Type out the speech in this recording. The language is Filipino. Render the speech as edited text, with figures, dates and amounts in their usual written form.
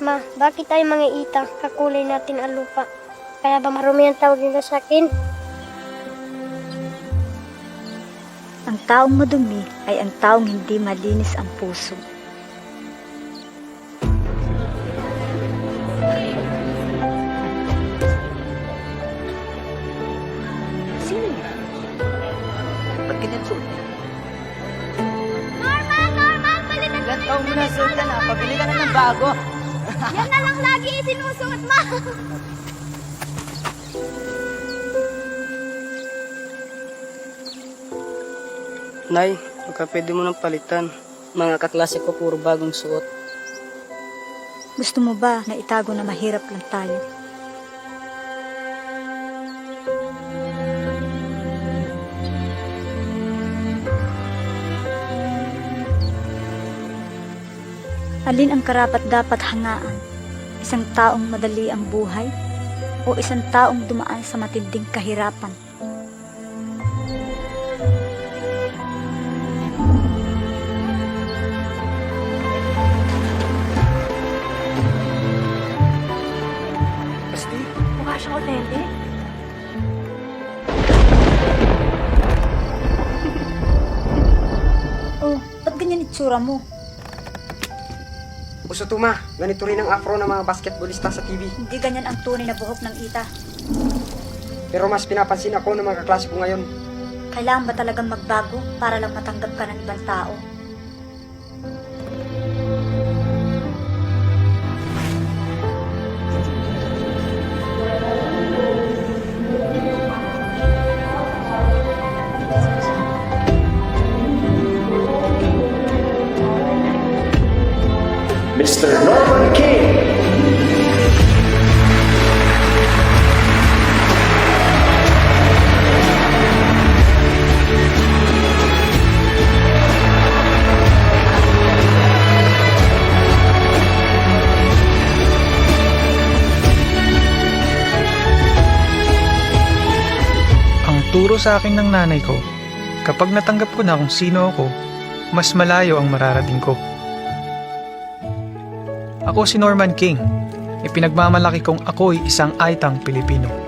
Ma, bakit tayo mga ita? Kakulay natin ang lupa. Kaya ba marumi ang tawag nila sa akin? Ang taong madumi ay ang taong hindi malinis ang puso. Sino yun? Ba't ganyan suot niya? Norman! Palitan Ilan taong mo na suot ka na? Pabili ka na ng bago. Yan na lang lagi isinusuot mo! Nay, baka pwede mo nang palitan. Mga kaklase ko puro bagong suot. Gusto mo ba na itago na mahirap lang tayo? Alin ang karapat dapat hangaan? Isang taong madali ang buhay o isang taong dumaan sa matinding kahirapan? Basti, Mukha siyang authentic. Oh, ba't ganyan itsura mo? Uso tuma, ganito rin ang afro ng mga basketballista sa TV. Hindi ganyan ang tunay na buhok ng ita. Pero mas pinapansin ako ng mga kaklase ko ngayon. Kailangan ba talagang magbago para lang matanggap ka ng ibang tao? Mr. Norman King. Ang turo sa akin ng nanay ko, kapag natanggap ko na kung sino ako, mas malayo ang mararating ko. Ako si Norman King. Ipinagmamalaki kong ako'y isang aitang Pilipino.